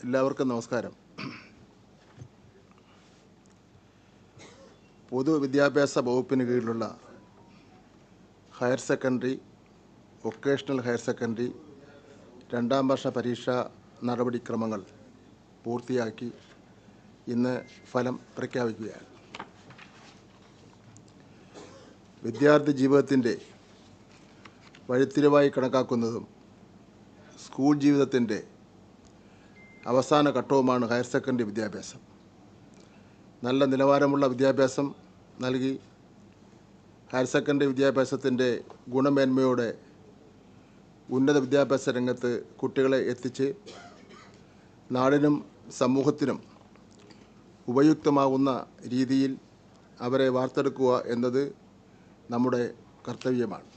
എല്ലാവർക്കും നമസ്കാരം. പൊതുവിദ്യാഭ്യാസ വകുപ്പിന് കീഴിലുള്ള higher secondary, vocational higher secondary രണ്ടാം വർഷ പരീക്ഷാ നടപടിക്രമങ്ങൾ പൂർത്തിയാക്കി ഇന്ന് ഫലം പ്രഖ്യാപിക്കുകയാണ്. വിദ്യാർത്ഥി ജീവിതത്തിൻ്റെ വഴിത്തിരിവായി കണക്കാക്കുന്നതും സ്കൂൾ ജീവിതത്തിൻ്റെ അവസാന ഘട്ടവുമാണ് ഹയർ സെക്കൻഡറി വിദ്യാഭ്യാസം. നല്ല നിലവാരമുള്ള വിദ്യാഭ്യാസം നൽകി ഹയർ സെക്കൻഡറി വിദ്യാഭ്യാസത്തിൻ്റെ ഗുണമേന്മയോടെ ഉന്നത വിദ്യാഭ്യാസ രംഗത്ത് കുട്ടികളെ എത്തിച്ച് നാടിനും സമൂഹത്തിനും ഉപയുക്തമാകുന്ന രീതിയിൽ അവരെ വാർത്തെടുക്കുക എന്നത് നമ്മുടെ കർത്തവ്യമാണ്.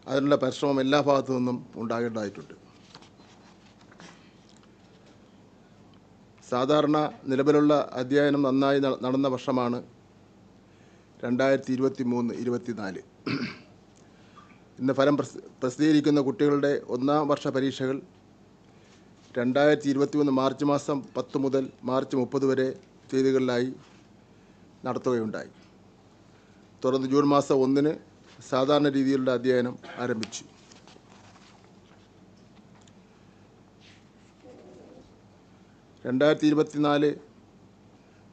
അതിനുള്ള പരിശ്രമം എല്ലാ ഭാഗത്തു നിന്നും ഉണ്ടാകേണ്ടതായിട്ടുണ്ട്. സാധാരണ നിലവിലുള്ള അധ്യയനം നന്നായി നടന്ന വർഷമാണ് 2023-24. ഇന്ന് ഫലം പ്രസിദ്ധീകരിക്കുന്ന കുട്ടികളുടെ ഒന്നാം വർഷ പരീക്ഷകൾ 2023 മാർച്ച് മാസം 10 മുതൽ മാർച്ച് 30 വരെ തീയതികളിലായി നടത്തുകയുണ്ടായി. തുടർന്ന് ജൂൺ മാസം 1-ന് സാധാരണ രീതിയിലുള്ള അധ്യയനം ആരംഭിച്ചു.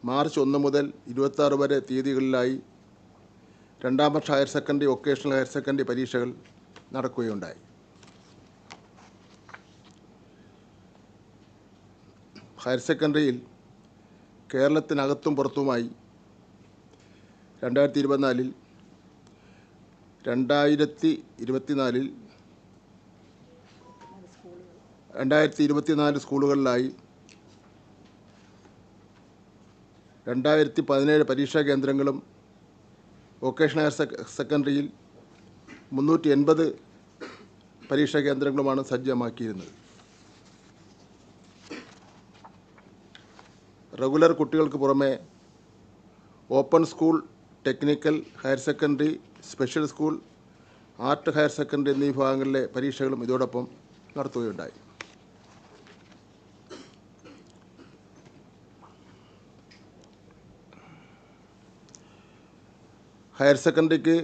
മാർച്ച് 1 മുതൽ 26 വരെ തീയതികളിലായി രണ്ടാം വർഷ higher secondary, vocational higher secondary പരീക്ഷകൾ നടക്കുകയുണ്ടായി. ഹയർ സെക്കൻഡറിയിൽ കേരളത്തിനകത്തും പുറത്തുമായി 2024 സ്കൂളുകളിലായി 2017 പരീക്ഷാ കേന്ദ്രങ്ങളും വൊക്കേഷണൽ ഹയർ സെക്കൻഡറിയിൽ 380 പരീക്ഷാ കേന്ദ്രങ്ങളുമാണ് സജ്ജമാക്കിയിരുന്നത്. റെഗുലർ കുട്ടികൾക്ക് പുറമെ open school, technical higher secondary, special school, art higher secondary എന്നീ വിഭാഗങ്ങളിലെ പരീക്ഷകളും ഇതോടൊപ്പം നടത്തുകയുണ്ടായി. ഹയർ സെക്കൻഡറിക്ക്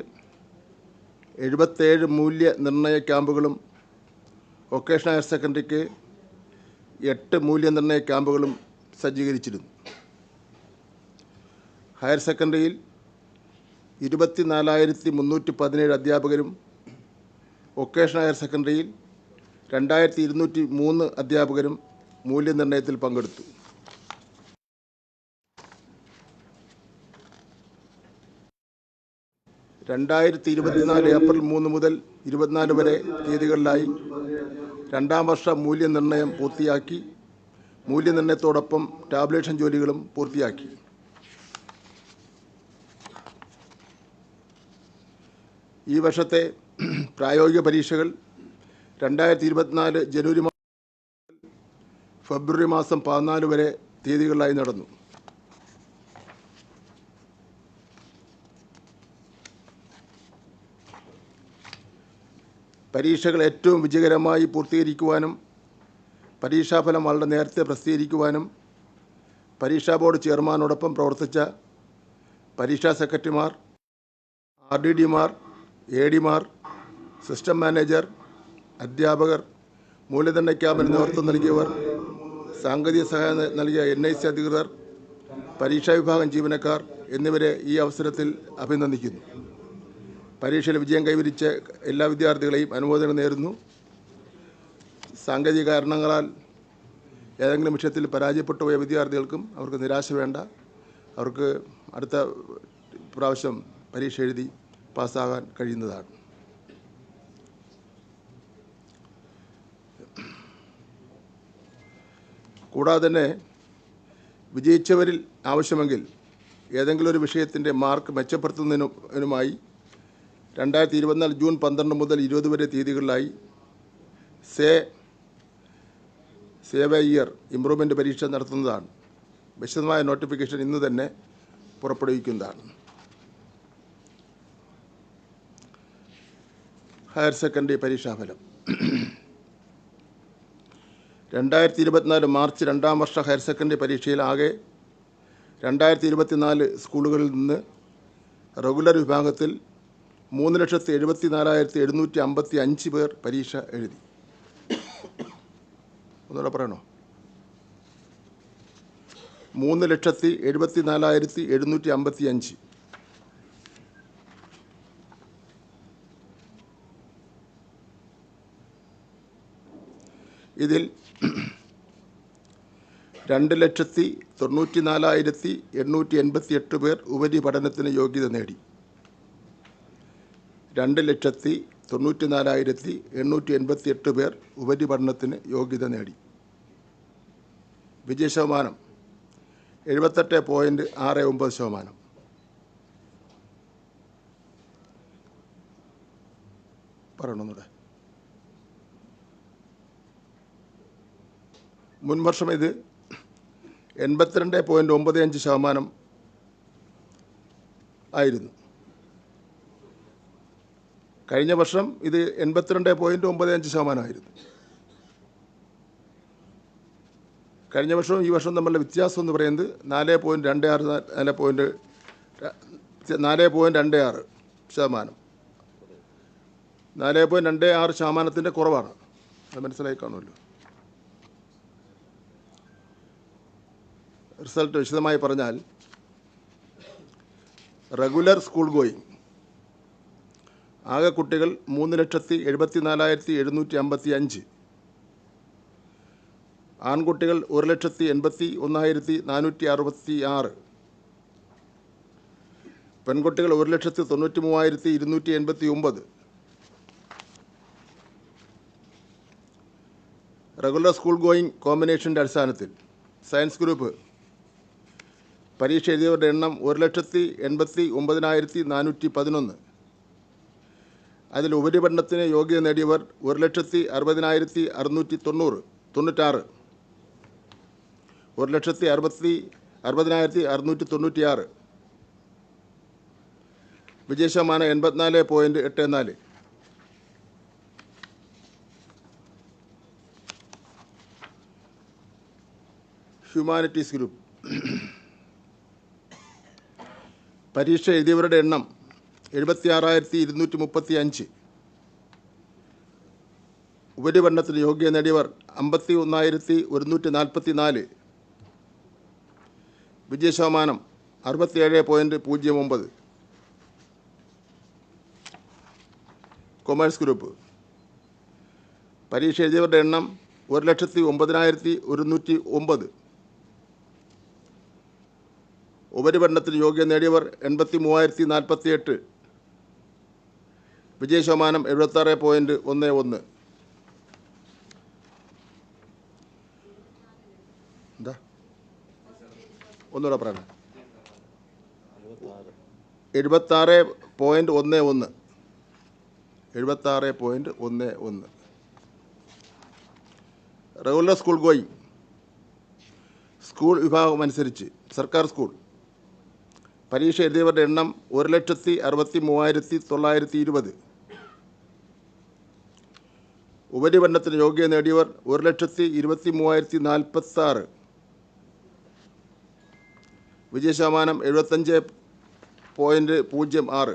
77 മൂല്യനിർണ്ണയ ക്യാമ്പുകളും വൊക്കേഷണൽ ഹയർ സെക്കൻഡറിക്ക് 8 മൂല്യനിർണ്ണയ ക്യാമ്പുകളും സജ്ജീകരിച്ചിരുന്നു. ഹയർ സെക്കൻഡറിയിൽ 24,317 അധ്യാപകരും വൊക്കേഷണൽ ഹയർ സെക്കൻഡറിയിൽ 2,203 അധ്യാപകരും മൂല്യനിർണ്ണയത്തിൽ പങ്കെടുത്തു. ഏപ്രിൽ 3 മുതൽ 24 വരെ തീയതികളിലായി രണ്ടാം വർഷ മൂല്യനിർണ്ണയം പൂർത്തിയാക്കി. മൂല്യനിർണ്ണയത്തോടൊപ്പം ടാബ്ലേഷൻ ജോലികളും പൂർത്തിയാക്കി. ഈ വർഷത്തെ പ്രായോഗിക പരീക്ഷകൾ 2024 ജനുവരി മാസം ഫെബ്രുവരി മാസം 14 വരെ തീയതികളിലായി നടന്നു. പരീക്ഷകൾ ഏറ്റവും വിജയകരമായി പൂർത്തീകരിക്കുവാനും പരീക്ഷാഫലം വളരെ നേരത്തെ പ്രസിദ്ധീകരിക്കുവാനും പരീക്ഷാ ബോർഡ് ചെയർമാനോടൊപ്പം പ്രവർത്തിച്ച പരീക്ഷാ സെക്രട്ടറിമാർ, RDDമാർ, ADമാർ, സിസ്റ്റം മാനേജർ, അധ്യാപകർ, മൂല്യനിർണ്ണയ ക്യാമ്പിന് നേതൃത്വം നൽകിയവർ, സാങ്കേതിക സഹായം നൽകിയ NIC അധികൃതർ, പരീക്ഷാ വിഭാഗം ജീവനക്കാർ എന്നിവരെ ഈ അവസരത്തിൽ അഭിനന്ദിക്കുന്നു. പരീക്ഷയിൽ വിജയം കൈവരിച്ച എല്ലാ വിദ്യാർത്ഥികളെയും അനുമോദനം നേരുന്നു. സാങ്കേതിക കാരണങ്ങളാൽ ഏതെങ്കിലും വിഷയത്തിൽ പരാജയപ്പെട്ടു പോയ വിദ്യാർത്ഥികൾക്കും അവർക്ക് നിരാശ വേണ്ട. അവർക്ക് അടുത്ത പ്രാവശ്യം പരീക്ഷ എഴുതി പാസ്സാകാൻ കഴിയുന്നതാണ്. കൂടാതെ തന്നെ വിജയിച്ചവരിൽ ആവശ്യമെങ്കിൽ ഏതെങ്കിലും ഒരു വിഷയത്തിൻ്റെ മാർക്ക് മെച്ചപ്പെടുത്തുന്നതിനുമായി 2024 ജൂൺ 12 മുതൽ 20 വരെ തീയതികളിലായി സേവ് എ ഇയർ ഇംപ്രൂവ്മെൻ്റ് പരീക്ഷ നടത്തുന്നതാണ്. വിശദമായ നോട്ടിഫിക്കേഷൻ ഇന്ന് തന്നെ പുറപ്പെടുവിക്കുന്നതാണ്. ഹയർ സെക്കൻഡറി പരീക്ഷാഫലം 2024 മാർച്ച് 2-ാം വർഷ ഹയർ സെക്കൻഡറി പരീക്ഷയിൽ ആകെ 2024 സ്കൂളുകളിൽ നിന്ന് റെഗുലർ വിഭാഗത്തിൽ 3,74,755 പേർ പരീക്ഷ എഴുതി. ഒന്നുകൂടെ പറയണോ? 3,74,755. ഇതിൽ 2,94,888 പേർ ഉപരിപഠനത്തിന് യോഗ്യത നേടി. 2,94,888 പേർ ഉപരിപഠനത്തിന് യോഗ്യത നേടി. വിജയശതമാനം 78.69%. പറയണമെന്നൂടെ. മുൻവർഷം ഇത് 82.95% ആയിരുന്നു. കഴിഞ്ഞ വർഷം ഇത് 82.95% ആയിരുന്നു. കഴിഞ്ഞ വർഷവും ഈ വർഷവും തമ്മിലുള്ള വ്യത്യാസം എന്ന് പറയുന്നത് 4.26%. 4.26% കുറവാണ്. അത് മനസ്സിലായി കാണുമല്ലോ. റിസൾട്ട് വിശദമായി പറഞ്ഞാൽ, റെഗുലർ സ്കൂൾ ഗോയിങ് ആകെ കുട്ടികൾ 3,74,755. ആൺകുട്ടികൾ 1,81,466. പെൺകുട്ടികൾ 1,93,289. റെഗുലർ സ്കൂൾ ഗോയിങ് കോമ്പിനേഷൻ്റെ അടിസ്ഥാനത്തിൽ സയൻസ് ഗ്രൂപ്പ് പരീക്ഷ എഴുതിയവരുടെ എണ്ണം 1,89,411. അതിൽ ഉപരിപഠനത്തിന് യോഗ്യത നേടിയവർ 1,60,696. 1,60,696. വിജയശതമാനം 84.84. ഹ്യൂമാനിറ്റീസ് ഗ്രൂപ്പ് പരീക്ഷ എഴുതിയവരുടെ എണ്ണം 76,235. ഉപരിപഠനത്തിന് യോഗ്യത നേടിയവർ 51,144. വിജയശതമാനം 67.09. കൊമേഴ്സ് ഗ്രൂപ്പ് പരീക്ഷ എഴുതിയവരുടെ എണ്ണം 1,09,109. ഉപരിപഠനത്തിന് യോഗ്യത നേടിയവർ 83,048. വിജയശതമാനം 76.11. എന്താ ഒന്നുകൂടെ പറയണം. 76.11. 76.11. റെഗുലർ സ്കൂൾ ഗോയിങ് സ്കൂൾ വിഭാഗം അനുസരിച്ച് സർക്കാർ സ്കൂൾ പരീക്ഷ എഴുതിയവരുടെ എണ്ണം 1,63,920. ഉപരിപഠനത്തിന് യോഗ്യത നേടിയവർ 1,23,046. വിജയശതമാനം 75.06.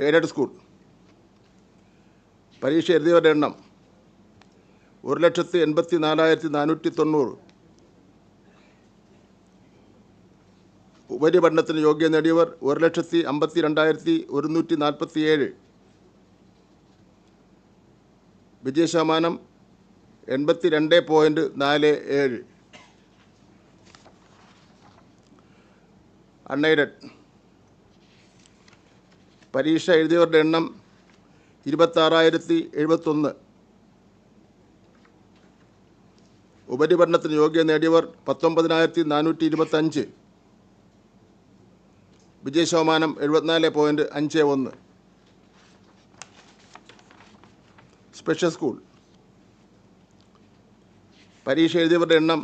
എയ്ഡഡ് സ്കൂൾ പരീക്ഷ എഴുതിയവരുടെ എണ്ണം 1,84,490. ഉപരിപഠനത്തിന് യോഗ്യത നേടിയവർ 1,52,147. വിജയശതമാനം 82.47. അൺഎയ്ഡഡ് പരീക്ഷ എഴുതിയവരുടെ എണ്ണം 26,071. ഉപരിപഠനത്തിന് യോഗ്യത നേടിയവർ 19,425. വിജയശതമാനം 74.51. സ്പെഷ്യൽ സ്കൂൾ പരീക്ഷ എഴുതിയവരുടെ എണ്ണം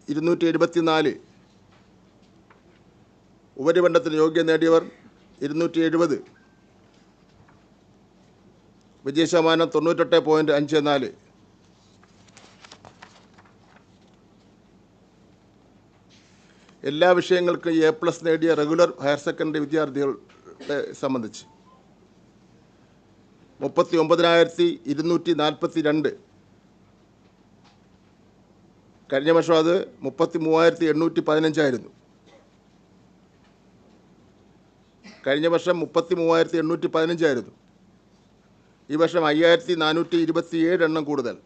274. ഉപരിപഠനത്തിന് യോഗ്യത നേടിയവർ 270. വിജയശതമാനം 98.54. എല്ലാ വിഷയങ്ങൾക്കും A+ നേടിയ റെഗുലർ ഹയർ സെക്കൻഡറി വിദ്യാർത്ഥികളെ സംബന്ധിച്ച് 39,242. കഴിഞ്ഞ വർഷം അത് 33,815 കഴിഞ്ഞ വർഷം 33,815 ഈ വർഷം 5,427 എണ്ണം കൂടുതൽ.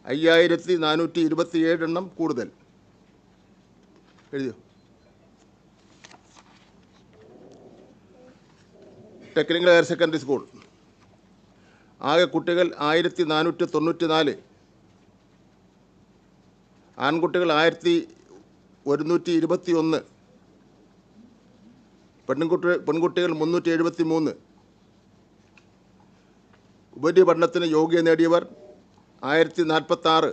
5,427 എണ്ണം കൂടുതൽ. എഴുതിയോ? ടെക്നിക്കൽ ഹയർ സെക്കൻഡറി സ്കൂൾ ആകെ കുട്ടികൾ 1,494. ആൺകുട്ടികൾ 1,121. പെൺകുട്ടികൾ 373. ഉപരിപഠനത്തിന് യോഗ്യത നേടിയവർ 1,046.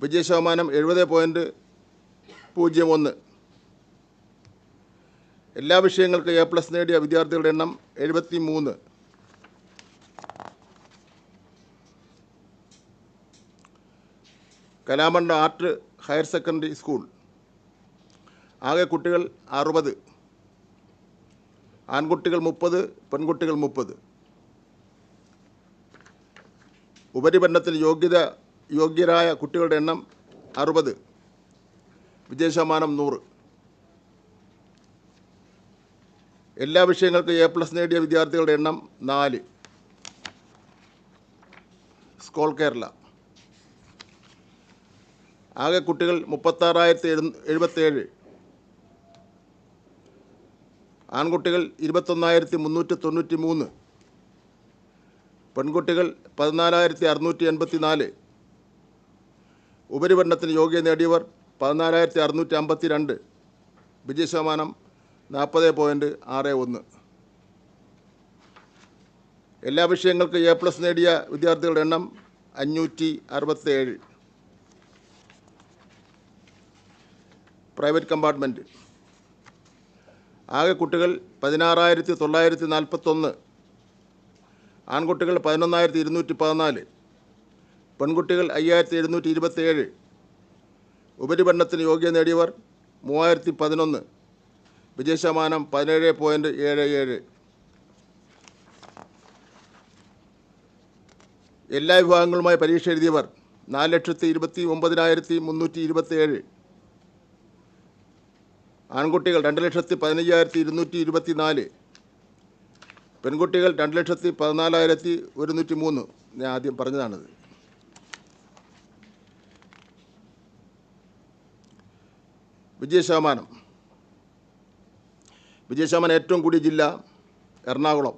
വിജയശതമാനം 70.01. എല്ലാ വിഷയങ്ങൾക്കും A+ നേടിയ വിദ്യാർത്ഥികളുടെ എണ്ണം 73. Kalamandalam art higher secondary school ആകെ കുട്ടികൾ 60. ആൺകുട്ടികൾ 30, പെൺകുട്ടികൾ 30. ഉപരിപഠനത്തിന് യോഗ്യരായ കുട്ടികളുടെ എണ്ണം 60. വിജയശതമാനം 100. എല്ലാ വിഷയങ്ങൾക്കും A+ നേടിയ വിദ്യാർത്ഥികളുടെ എണ്ണം 4. സ്കോൾ കേരള ആകെ കുട്ടികൾ 36,077. ആൺകുട്ടികൾ 21,393. പെൺകുട്ടികൾ 14,684. ഉപരിപഠനത്തിന് യോഗ്യത നേടിയവർ 14,652. വിജയശതമാനം 40.61. എല്ലാ വിഷയങ്ങൾക്കും A+ നേടിയ വിദ്യാർത്ഥികളുടെ എണ്ണം 567. പ്രൈവറ്റ് കമ്പാർട്ട്മെൻറ്റ് ആകെ കുട്ടികൾ 16,941. ആൺകുട്ടികൾ 11,214. പെൺകുട്ടികൾ 5,727. ഉപരിപഠനത്തിന് യോഗ്യത നേടിയവർ 3,011. വിജയശതമാനം 17.77. എല്ലാ വിഭാഗങ്ങളുമായി പരീക്ഷ എഴുതിയവർ 4,29,327. ആൺകുട്ടികൾ 2,15,224. പെൺകുട്ടികൾ 2,14,103. ഞാൻ ആദ്യം പറഞ്ഞതാണിത്. വിജയശതമാനം ഏറ്റവും കൂടിയ ജില്ല എറണാകുളം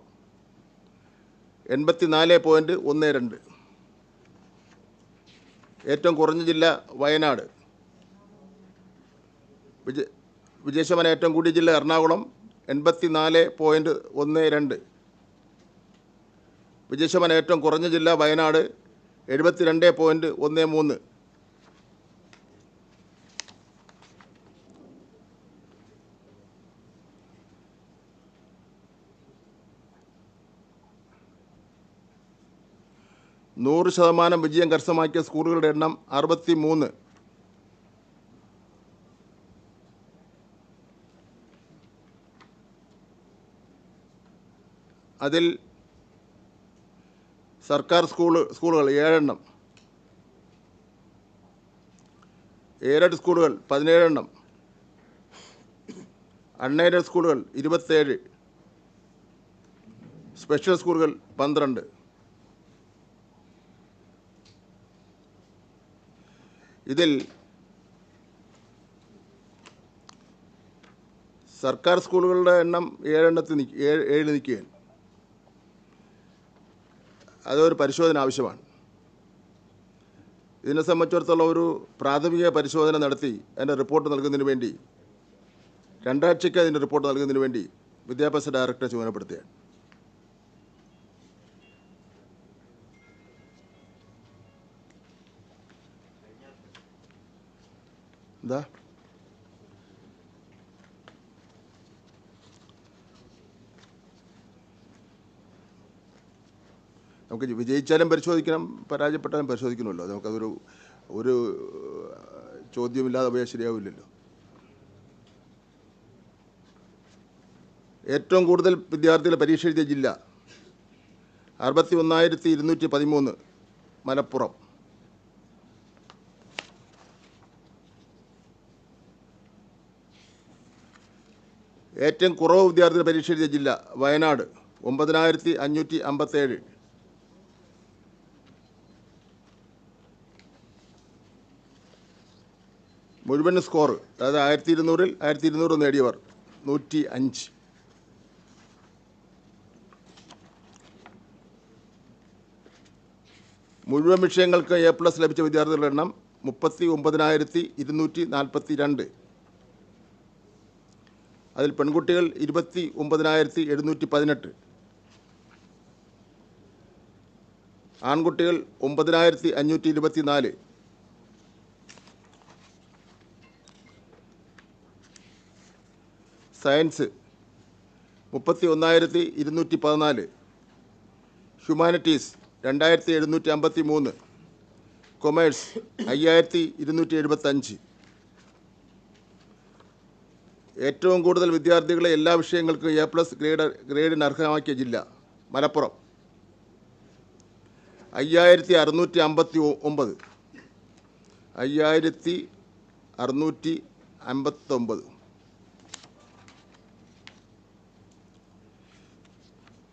84.12. ഏറ്റവും കുറഞ്ഞ ജില്ല വയനാട്. വിജയശതമാനം ഏറ്റവും കൂടിയ ജില്ല എറണാകുളം 84.12. വിജയശതമാനം ഏറ്റവും കുറഞ്ഞ ജില്ല വയനാട് 72.13. നൂറ് ശതമാനം വിജയം കരസ്ഥമാക്കിയ സ്കൂളുകളുടെ എണ്ണം 63. അതിൽ സർക്കാർ സ്കൂളുകൾ 7 എണ്ണം, എയ്ഡഡ് സ്കൂളുകൾ 17 എണ്ണം, അൺഎയ്ഡഡ് സ്കൂളുകൾ 27, സ്പെഷ്യൽ സ്കൂളുകൾ 12. ഇതിൽ സർക്കാർ സ്കൂളുകളുടെ എണ്ണം 7 നിൽക്കുകയാണ്. അതൊരു പരിശോധന ആവശ്യമാണ്. ഇതിനെ സംബന്ധിച്ചിടത്തോളം ഒരു പ്രാഥമിക പരിശോധന നടത്തി അതിൻ്റെ റിപ്പോർട്ട് നൽകുന്നതിന് വേണ്ടി 2 ആഴ്ചയ്ക്ക് അതിൻ്റെ റിപ്പോർട്ട് നൽകുന്നതിന് വേണ്ടി വിദ്യാഭ്യാസ ഡയറക്ടറെ ചുമതലപ്പെടുത്തുകയാണ്. എന്താ നമുക്ക് വിജയിച്ചാലും പരിശോധിക്കണം, പരാജയപ്പെട്ടാലും പരിശോധിക്കണമല്ലോ. നമുക്കതൊരു ഒരു ചോദ്യമില്ലാതെ പോയാൽ ശരിയാവില്ലല്ലോ. ഏറ്റവും കൂടുതൽ വിദ്യാർത്ഥികൾ പരീക്ഷ എഴുതിയ ജില്ല 61,213 മലപ്പുറം. ഏറ്റവും കുറവ് വിദ്യാർത്ഥികൾ പരീക്ഷ എഴുതിയ ജില്ല വയനാട് 9,557. മുഴുവൻ സ്കോർ അതായത് 1200-ൽ 1200 നേടിയവർ 105. മുഴുവൻ വിഷയങ്ങൾക്ക് A+ ലഭിച്ച വിദ്യാർത്ഥികളുടെ എണ്ണം 39,242. അതിൽ പെൺകുട്ടികൾ 29,718, ആൺകുട്ടികൾ 9,524. Science 31,214, humanities 2,753, commerce 5,275. ഏറ്റവും കൂടുതൽ വിദ്യാർത്ഥികളെ എല്ലാ വിഷയങ്ങൾക്കും A+ ഗ്രേഡിന് അർഹമാക്കിയ ജില്ല മലപ്പുറം 5,659. 5,659.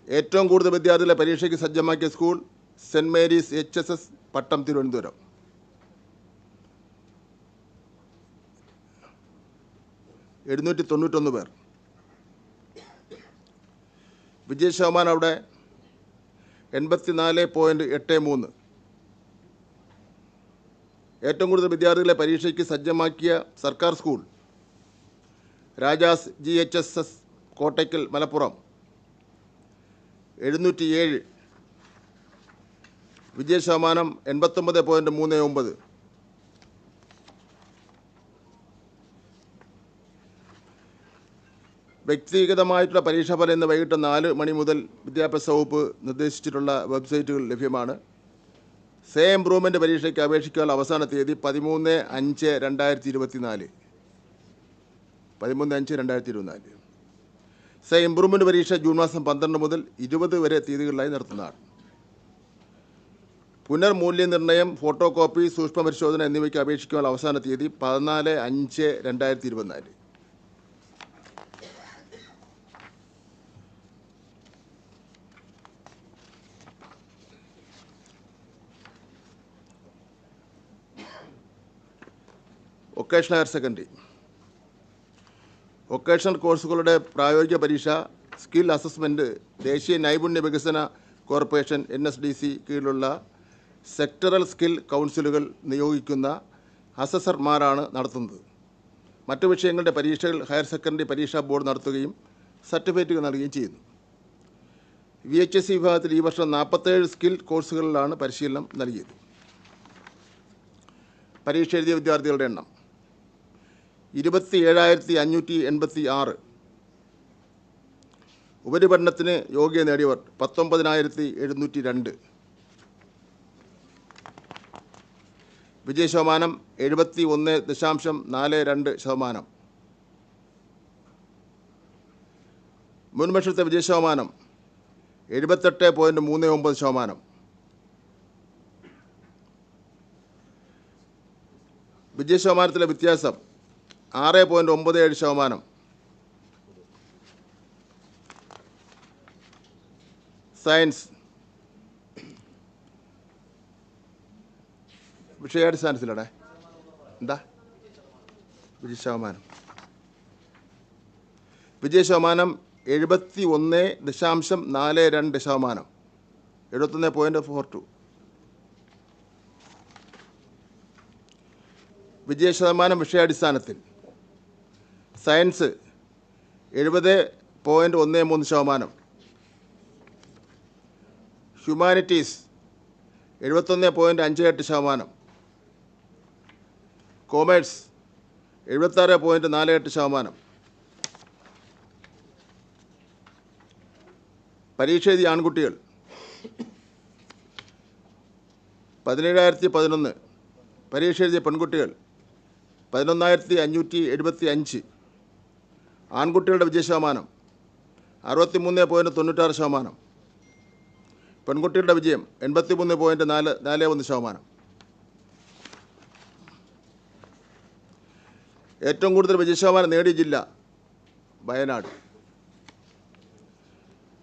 ഏറ്റവും കൂടുതൽ വിദ്യാർത്ഥികളെ പരീക്ഷയ്ക്ക് സജ്ജമാക്കിയ സ്കൂൾ സെൻറ് മേരീസ് HSS പട്ടം തിരുവനന്തപുരം 791 പേർ. വിജയ ശതമാനം അവിടെ 84.83. ഏറ്റവും കൂടുതൽ വിദ്യാർത്ഥികളെ പരീക്ഷയ്ക്ക് സജ്ജമാക്കിയ സർക്കാർ സ്കൂൾ രാജാസ് GHSS കോട്ടയ്ക്കൽ മലപ്പുറം 707. വിജയ ശതമാനം 89.39. വ്യക്തിഗതമായിട്ടുള്ള പരീക്ഷാഫലം ഇന്ന് വൈകിട്ട് 4 മണി മുതൽ വിദ്യാഭ്യാസ വകുപ്പ് നിർദ്ദേശിച്ചിട്ടുള്ള വെബ്സൈറ്റുകൾ ലഭ്യമാണ്. സേ ഇംപ്രൂവ്മെൻറ്റ് പരീക്ഷയ്ക്ക് അപേക്ഷിക്കാനുള്ള അവസാന തീയതി 13/5/2024. 13/5/2024. സേ ഇംപ്രൂവ്മെൻറ്റ് പരീക്ഷ ജൂൺ മാസം 12 മുതൽ 20 വരെ തീയതികളിലായി നടത്തുന്നതാണ്. പുനർമൂല്യനിർണ്ണയം, ഫോട്ടോ കോപ്പി, സൂക്ഷ്മ പരിശോധന എന്നിവയ്ക്ക് അപേക്ഷിക്കാനുള്ള അവസാന തീയതി 14/5/2024. വൊക്കേഷണൽ ഹയർ സെക്കൻഡറി വൊക്കേഷണൽ കോഴ്സുകളുടെ പ്രായോഗിക പരീക്ഷ സ്കിൽ അസസ്മെൻറ്റ് ദേശീയ നൈപുണ്യ വികസന കോർപ്പറേഷൻ NSDC കീഴിലുള്ള സെക്ടറൽ സ്കിൽ കൗൺസിലുകൾ നിയോഗിക്കുന്ന അസസർമാരാണ് നടത്തുന്നത്. മറ്റു വിഷയങ്ങളുടെ പരീക്ഷകൾ ഹയർ സെക്കൻഡറി പരീക്ഷാ ബോർഡ് നടത്തുകയും സർട്ടിഫിക്കറ്റുകൾ നൽകുകയും ചെയ്യുന്നു. VHSE വിഭാഗത്തിൽ ഈ വർഷം 47 സ്കിൽ കോഴ്സുകളിലാണ് പരിശീലനം നൽകിയത്. പരീക്ഷ എഴുതിയ വിദ്യാർത്ഥികളുടെ എണ്ണം 27,586. ഉപരിപഠനത്തിന് യോഗ്യത നേടിയവർ 19,702. വിജയ ശതമാനം 71.42%. മുൻവർഷത്തെ വിജയ ശതമാനം 78.39%. വിജയ ശതമാനത്തിലെ വ്യത്യാസം 6.97%. സയൻസ് വിഷയാടിസ്ഥാനത്തിലടെ എന്താ വിജയ ശതമാനം 71.42%. 71.42. വിജയശതമാനം വിഷയാടിസ്ഥാനത്തിൽ സയൻസ് 70.13%, ഹ്യൂമാനിറ്റീസ് 71.58%, കോമേഴ്സ് 76.48%. പരീക്ഷ എഴുതിയ ആൺകുട്ടികൾ 17,011. പരീക്ഷ എഴുതിയ പെൺകുട്ടികൾ 11,575. ആൺകുട്ടികളുടെ വിജയശതമാനം 63.96%. പെൺകുട്ടികളുടെ വിജയം 83.41%. ഏറ്റവും കൂടുതൽ വിജയശതമാനം നേടിയ ജില്ല വയനാട്.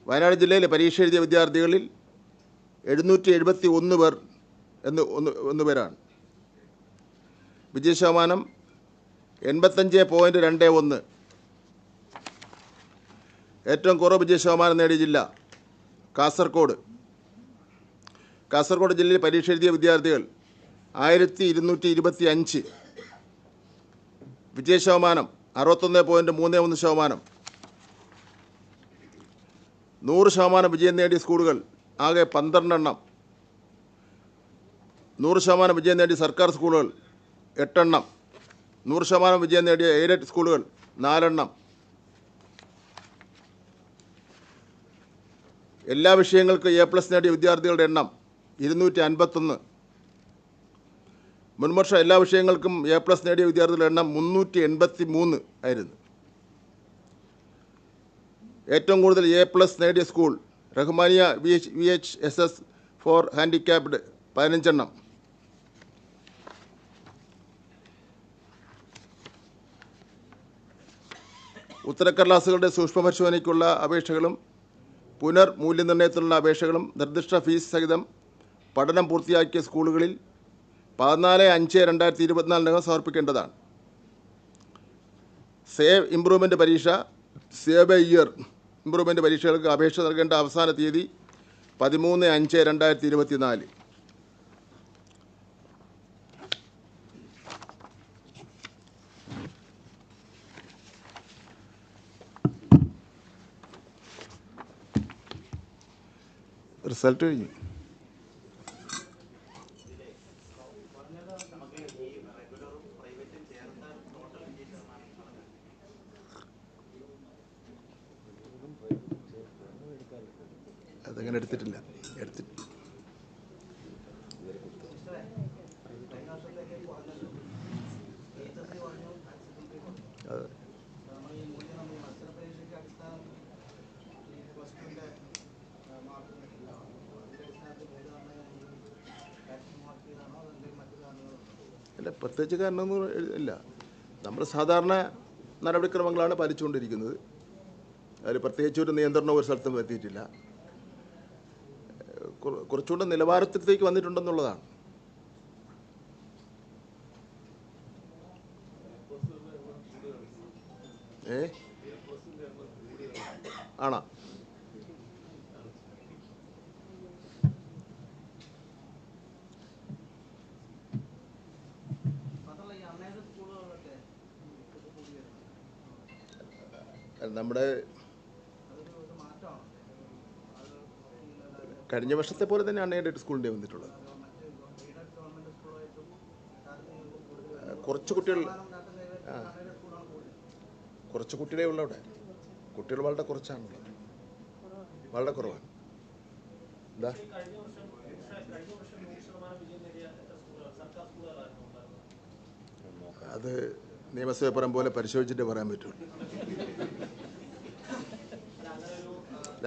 വയനാട് ജില്ലയിലെ പരീക്ഷ എഴുതിയ വിദ്യാർത്ഥികളിൽ 771 പേർ പേരാണ്. വിജയശതമാനം 85.21. ഏറ്റവും കുറവ് വിജയശതമാനം നേടിയ ജില്ല കാസർഗോഡ്. കാസർഗോഡ് ജില്ലയിൽ പരീക്ഷ എഴുതിയ വിദ്യാർത്ഥികൾ 1225. വിജയശതമാനം 61.31%. 100% വിജയം നേടിയ സ്കൂളുകൾ ആകെ 12 എണ്ണം. 100% വിജയം നേടിയ സർക്കാർ സ്കൂളുകൾ 8 എണ്ണം. 100% വിജയം നേടിയ എയ്ഡഡ് സ്കൂളുകൾ 4 എണ്ണം. എല്ലാ വിഷയങ്ങൾക്കും A+ നേടിയ വിദ്യാർത്ഥികളുടെ എണ്ണം 251. മുൻവർഷം എല്ലാ വിഷയങ്ങൾക്കും A+ നേടിയ വിദ്യാർത്ഥികളുടെ എണ്ണം 383 ആയിരുന്നു. ഏറ്റവും കൂടുതൽ A+ നേടിയ school Rahmania VHSS for handicapped 15 എണ്ണം. ഉത്തരക്കടലാസുകളുടെ സൂക്ഷ്മപരിശോധനയ്ക്കുള്ള അപേക്ഷകളും പുനർമൂല്യനിർണ്ണയത്തിനുള്ള അപേക്ഷകളും നിർദ്ദിഷ്ട ഫീസ് സഹിതം പഠനം പൂർത്തിയാക്കിയ സ്കൂളുകളിൽ 14/5/2024 സമർപ്പിക്കേണ്ടതാണ്. സേവ് ഇംപ്രൂവ്മെൻറ്റ് പരീക്ഷ, സേവ് എ ഇയർ ഇംപ്രൂവ്മെൻറ്റ് പരീക്ഷകൾക്ക് അപേക്ഷ നൽകേണ്ട അവസാന തീയതി 13/5/2024. റിസൾട്ട് കഴിഞ്ഞു. അതങ്ങനെ എടുത്തിട്ടില്ല. അല്ല, പ്രത്യേകിച്ച് കാരണമൊന്നും ഇല്ല. നമ്മൾ സാധാരണ നടപടിക്രമങ്ങളാണ് പാലിച്ചുകൊണ്ടിരിക്കുന്നത്. അതിൽ പ്രത്യേകിച്ച് ഒരു നിയന്ത്രണം ഒരു സ്ഥലത്തും എത്തിയിട്ടില്ല. കുറച്ചുകൂടെ നിലവാരത്തിലേക്ക് വന്നിട്ടുണ്ടെന്നുള്ളതാണ്. ആണോ? നമ്മുടെ കഴിഞ്ഞ വർഷത്തെ പോലെ തന്നെ അൺഎയ്ഡഡ് സ്കൂളിൻ്റെ വന്നിട്ടുള്ളത്. കുറച്ച് കുട്ടികളെ ഉള്ള അവിടെ. കുട്ടികൾ വളരെ കുറച്ചാണുള്ളത്, വളരെ കുറവാണ്. എന്താ അത് നിയമസഭ പോലെ പരിശോധിച്ചിട്ട് പറയാൻ പറ്റുള്ളൂ.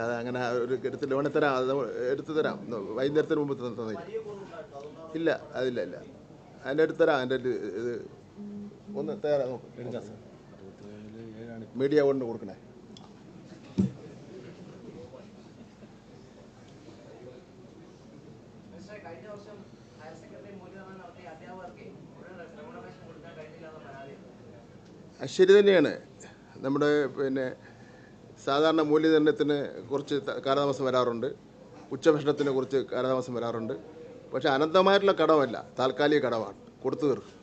അത് അങ്ങനെ ഒരു എടുത്ത് ലോണി തരാം, അത് എടുത്തു തരാം. വൈകുന്നേരത്തിന് മുമ്പ് തന്നേക്കും. ഇല്ല, അതില്ല. അതിൻ്റെ എടുത്ത് തരാം. അതിൻ്റെ ഇത് ഒന്ന് തയ്യാറാ നോക്കും. എടുക്കാം സാർ. മീഡിയ കൊണ്ട് കൊടുക്കണേ. ശരി തന്നെയാണ്. നമ്മുടെ സാധാരണ മൂല്യനിർണ്ണയത്തിന് കുറച്ച് കാലതാമസം വരാറുണ്ട്, ഉച്ചഭക്ഷണത്തിന് കുറച്ച് കാലതാമസം വരാറുണ്ട്. പക്ഷേ അനന്തമായിട്ടുള്ള കടമല്ല, താൽക്കാലിക കടമാണ്, കൊടുത്തു തീർക്കും.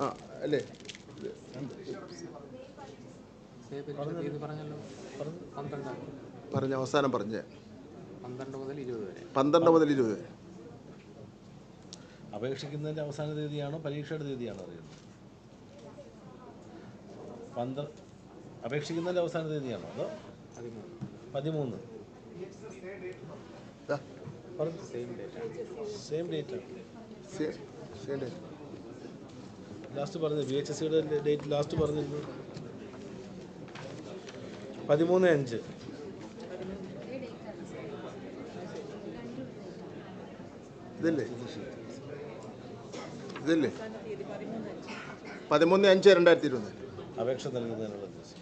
ആ അല്ലേ പറഞ്ഞ അവസാനം പറഞ്ഞ 12 മുതൽ 20 വരെ. അപേക്ഷിക്കുന്നതിൻ്റെ അവസാന തീയതിയാണോ പരീക്ഷയുടെ തീയതിയാണോ അറിയുന്നത്? അപേക്ഷിക്കുന്നതിൻ്റെ അവസാന തീയതിയാണോ അതോ 13? സെയിം ഡേറ്റാണ് ലാസ്റ്റ് പറഞ്ഞത്. VHSCയുടെ ഡേറ്റ് ലാസ്റ്റ് പറഞ്ഞിരുന്നു 13/5. ഇതല്ലേ 13/5/2020 അപേക്ഷ നൽകുന്നതിനുള്ള ദിവസം.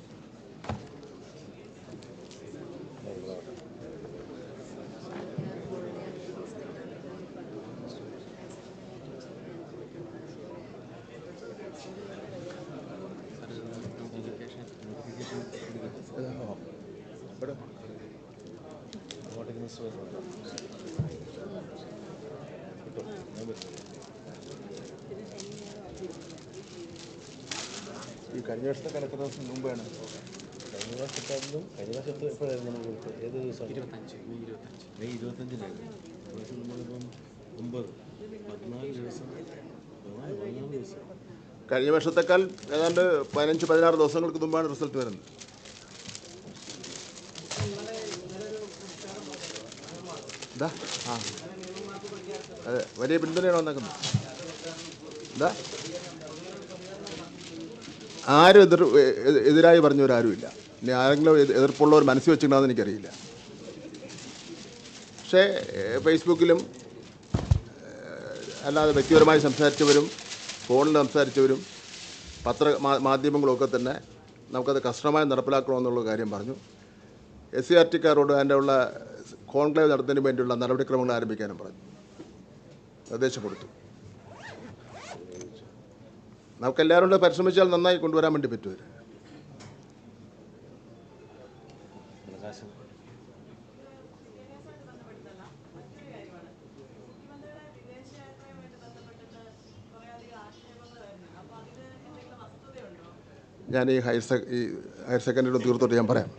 ഈ കഴിഞ്ഞ വർഷത്തെ എത്ര ദിവസം മുമ്പാണ്? കഴിഞ്ഞ വർഷത്താണെങ്കിലും കഴിഞ്ഞ വർഷത്തെ എപ്പോഴായിരുന്നു നമ്മൾ കൊടുത്തത്? ഏത് ദിവസമാണ്? മെയ് 25-നായിരുന്നു. പ്രാവശ്യം നമ്മളിപ്പം 9 14 ദിവസം. കഴിഞ്ഞ വർഷത്തേക്കാൾ ഏതാണ്ട് 15-16 ദിവസങ്ങൾക്ക് മുമ്പാണ് റിസൾട്ട് വരുന്നത്. എന്താ അതെ, വലിയ പിന്തുണയാണ് വന്നേക്കുന്നത്. എന്താ ആരും എതിരായി പറഞ്ഞവരാരുമില്ല. ഇനി ആരെങ്കിലും എതിർപ്പുള്ളവർ മനസ്സിൽ വെച്ചിട്ടുണ്ടെന്ന് എനിക്കറിയില്ല. പക്ഷേ ഫേസ്ബുക്കിലും അല്ലാതെ വ്യക്തിപരമായി സംസാരിച്ചവരും ഫോണിൽ സംസാരിച്ചവരും മാധ്യമങ്ങളൊക്കെ തന്നെ നമുക്കത് കർശനമായി നടപ്പിലാക്കണമെന്നുള്ള കാര്യം പറഞ്ഞു. SCRTക്കാരോട് അതിൻ്റെ ഉള്ള കോൺക്ലേവ് നടത്തുന്നതിന് വേണ്ടിയുള്ള നടപടിക്രമങ്ങൾ ആരംഭിക്കാനും പറഞ്ഞു, നിർദ്ദേശം കൊടുത്തു. നമുക്കെല്ലാവരും കൂടെ പരിശ്രമിച്ചാൽ നന്നായി കൊണ്ടുവരാൻ വേണ്ടി പറ്റും. ഞാൻ ഈ ഹയർ സെക്കൻഡറിയുടെ തീർത്തോട്ട് ഞാൻ പറയാം.